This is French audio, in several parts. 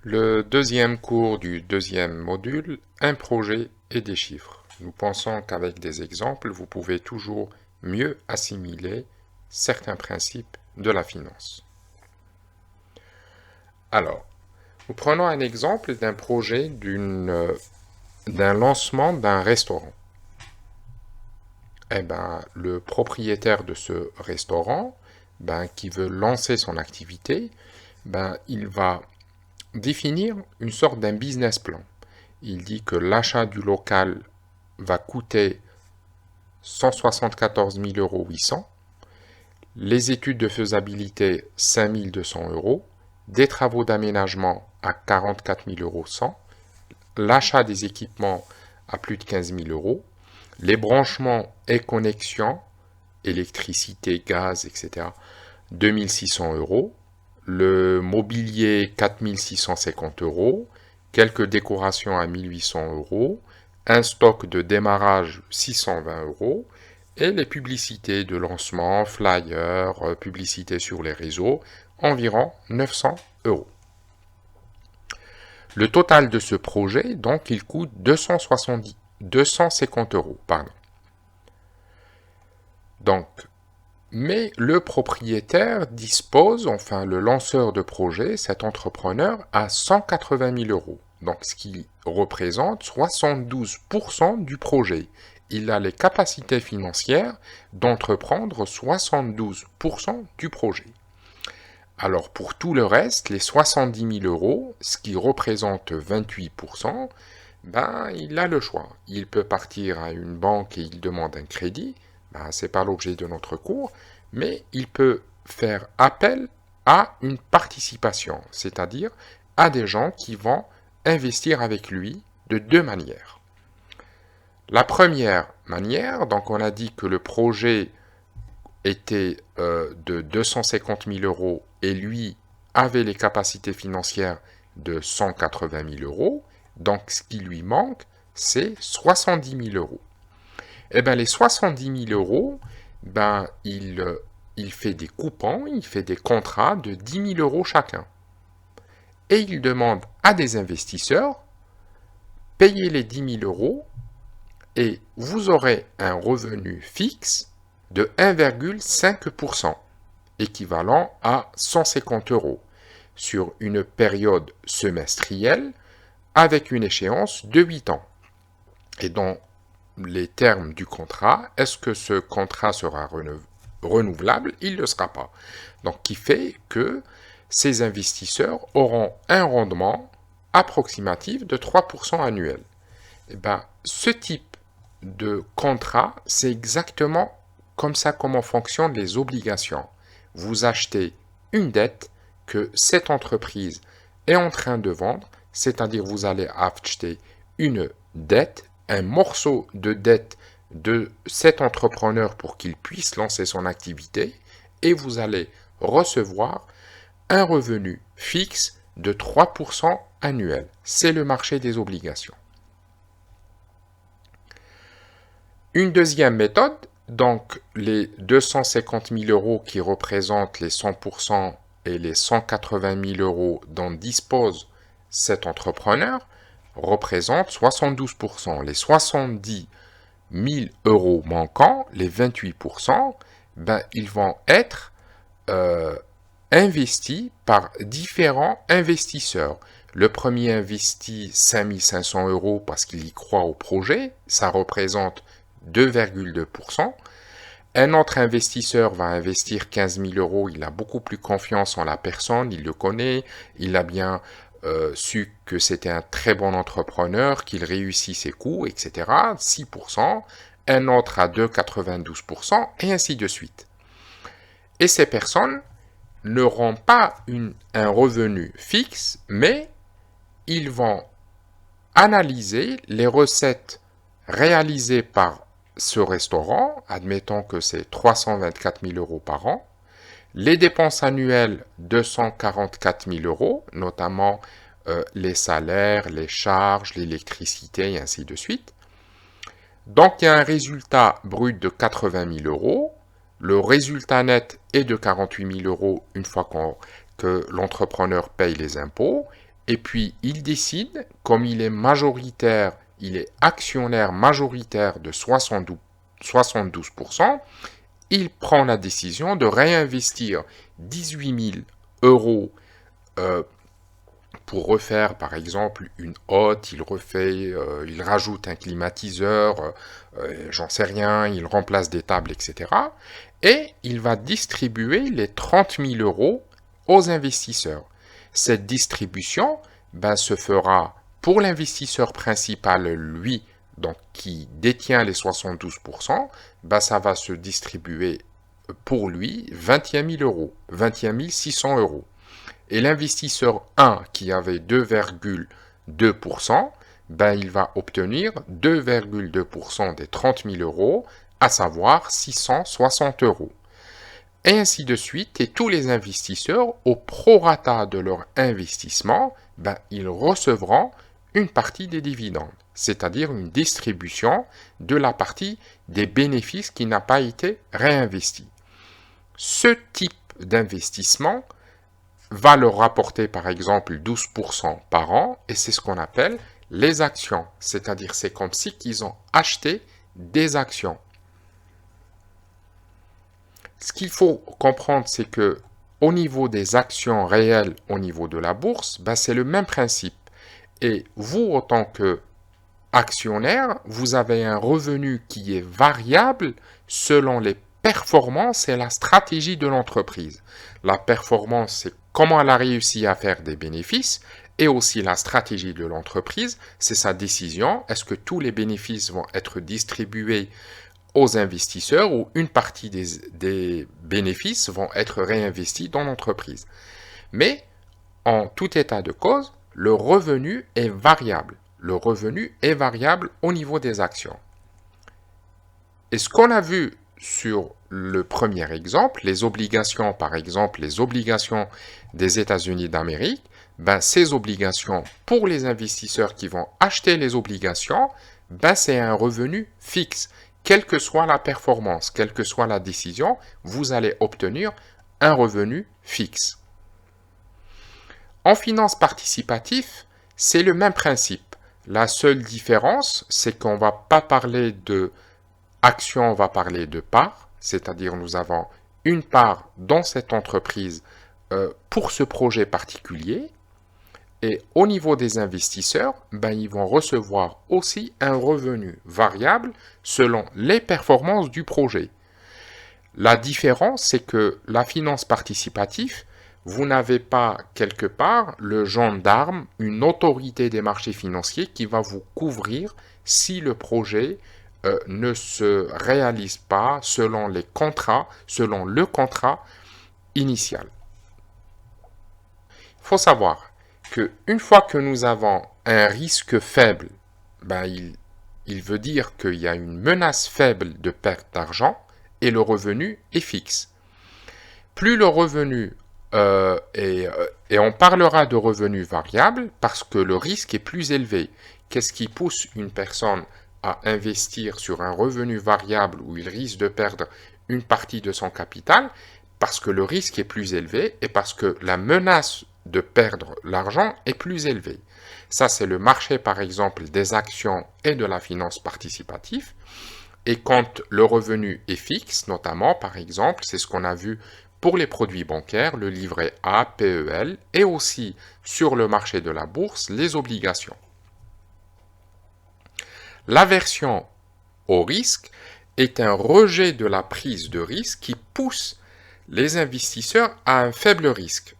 Le deuxième cours du deuxième module, un projet et des chiffres. Nous pensons qu'avec des exemples, vous pouvez toujours mieux assimiler certains principes de la finance. Alors, nous prenons un exemple d'un projet d'un lancement d'un restaurant. Le propriétaire de ce restaurant, qui veut lancer son activité, il va définir une sorte d'un business plan. Il dit que l'achat du local va coûter 174 800 €, les études de faisabilité 5 200 €, des travaux d'aménagement à 44 100 €, l'achat des équipements à plus de 15 000 €, les branchements et connexions, électricité, gaz, etc., 2 600 €, le mobilier 4 650 €, quelques décorations à 1 800 €, un stock de démarrage 620 € et les publicités de lancement, flyers, publicités sur les réseaux, environ 900 €. Le total de ce projet, donc, il coûte 250 €. Donc, mais le propriétaire dispose, enfin le lanceur de projet, cet entrepreneur, à 180 000 €. Donc, ce qui représente 72% du projet. Il a les capacités financières d'entreprendre 72% du projet. Alors, pour tout le reste, les 70 000 €, ce qui représente 28%, il a le choix. Il peut partir à une banque et il demande un crédit. Ce n'est pas l'objet de notre cours, mais il peut faire appel à une participation, c'est-à-dire à des gens qui vont investir avec lui de deux manières. La première manière, donc on a dit que le projet était de 250 000 € et lui avait les capacités financières de 180 000 €. Donc ce qui lui manque, c'est 70 000 €. Les 70 000 €, il fait des coupons, il fait des contrats de 10 000 € chacun. Et il demande à des investisseurs, payez les 10 000 € et vous aurez un revenu fixe de 1,5%, équivalent à 150 € sur une période semestrielle avec une échéance de 8 ans. Et dans les termes du contrat, est-ce que ce contrat sera renouvelable? Il ne le sera pas. Donc, qui fait que ces investisseurs auront un rendement approximatif de 3% annuel. Ce type de contrat, c'est exactement comme ça comment fonctionnent les obligations. Vous achetez une dette que cette entreprise est en train de vendre, c'est-à-dire vous allez acheter une dette, un morceau de dette de cet entrepreneur pour qu'il puisse lancer son activité et vous allez recevoir un revenu fixe de 3% annuel. C'est le marché des obligations. Une deuxième méthode, donc les 250 000 € qui représentent les 100% et les 180 000 € dont dispose cet entrepreneur, représentent 72%. Les 70 000 € manquants, les 28%, ils vont être investis par différents investisseurs. Le premier investit 5 500 € parce qu'il y croit au projet, ça représente 2,2%. Un autre investisseur va investir 15 000 €, il a beaucoup plus confiance en la personne, il le connaît, il a bien su que c'était un très bon entrepreneur, qu'il réussit ses coûts, etc. 6%, un autre à 2,92%, et ainsi de suite. Et ces personnes n'auront pas un revenu fixe, mais ils vont analyser les recettes réalisées par ce restaurant, admettons que c'est 324 000 € par an, les dépenses annuelles 244 000 €, notamment les salaires, les charges, l'électricité et ainsi de suite. Donc il y a un résultat brut de 80 000 €, le résultat net est de 48 000 € une fois que l'entrepreneur paye les impôts, et puis il décide, comme il est majoritaire, il est actionnaire majoritaire de 72%, il prend la décision de réinvestir 18 000 euros pour refaire par exemple une hotte, il rajoute un climatiseur, j'en sais rien, il remplace des tables, etc. Et il va distribuer les 30 000 euros aux investisseurs. Cette distribution se fera pour l'investisseur principal, lui, donc qui détient les 72%, ça va se distribuer pour lui 21 000 euros, 21 600 euros. Et l'investisseur 1 qui avait 2,2%, il va obtenir 2,2% des 30 000 euros, à savoir 660 euros. Et ainsi de suite, et tous les investisseurs, au prorata de leur investissement, ils recevront une partie des dividendes, c'est-à-dire une distribution de la partie des bénéfices qui n'a pas été réinvestie. Ce type d'investissement va leur rapporter par exemple 12% par an, et c'est ce qu'on appelle les actions, c'est-à-dire c'est comme si ils ont acheté des actions. Ce qu'il faut comprendre, c'est que au niveau des actions réelles, au niveau de la bourse, c'est le même principe. Et vous, en tant qu'actionnaire, vous avez un revenu qui est variable selon les performances et la stratégie de l'entreprise. La performance, c'est comment elle a réussi à faire des bénéfices, et aussi la stratégie de l'entreprise, c'est sa décision. Est-ce que tous les bénéfices vont être distribués aux investisseurs ou une partie des bénéfices vont être réinvestis dans l'entreprise? Mais en tout état de cause, le revenu est variable. Le revenu est variable au niveau des actions. Et ce qu'on a vu sur le premier exemple, les obligations, par exemple, les obligations des États-Unis d'Amérique, ces obligations, pour les investisseurs qui vont acheter les obligations, c'est un revenu fixe. Quelle que soit la performance, quelle que soit la décision, vous allez obtenir un revenu fixe. En finance participative, c'est le même principe. La seule différence, c'est qu'on ne va pas parler de action, on va parler de part, c'est-à-dire nous avons une part dans cette entreprise pour ce projet particulier. Et au niveau des investisseurs, ils vont recevoir aussi un revenu variable selon les performances du projet. La différence, c'est que la finance participative, vous n'avez pas quelque part le gendarme, une autorité des marchés financiers qui va vous couvrir si le projet ne se réalise pas selon les contrats, selon le contrat initial. Il faut savoir qu'une fois que nous avons un risque faible, il veut dire qu'il y a une menace faible de perte d'argent et le revenu est fixe. Plus le revenu et on parlera de revenu variable parce que le risque est plus élevé. Qu'est-ce qui pousse une personne à investir sur un revenu variable où il risque de perdre une partie de son capital? Parce que le risque est plus élevé et parce que la menace de perdre l'argent est plus élevée. Ça, c'est le marché, par exemple, des actions et de la finance participative. Et quand le revenu est fixe, notamment, par exemple, c'est ce qu'on a vu pour les produits bancaires, le livret A, PEL, et aussi sur le marché de la bourse, les obligations. L'aversion au risque est un rejet de la prise de risque qui pousse les investisseurs à un faible risque.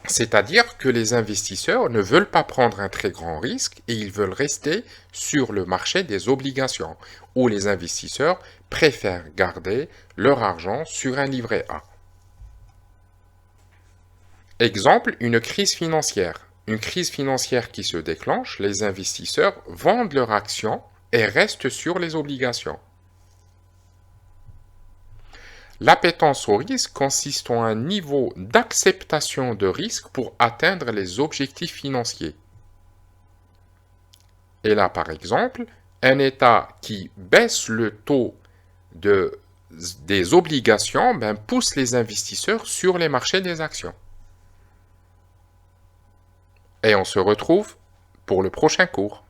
C'est-à-dire que les investisseurs ne veulent pas prendre un très grand risque et ils veulent rester sur le marché des obligations, où les investisseurs préfèrent garder leur argent sur un livret A. Exemple, une crise financière. Une crise financière qui se déclenche, les investisseurs vendent leurs actions et restent sur les obligations. L'appétence au risque consiste en un niveau d'acceptation de risque pour atteindre les objectifs financiers. Et là, par exemple, un État qui baisse le taux des obligations pousse les investisseurs sur les marchés des actions. et on se retrouve pour le prochain cours.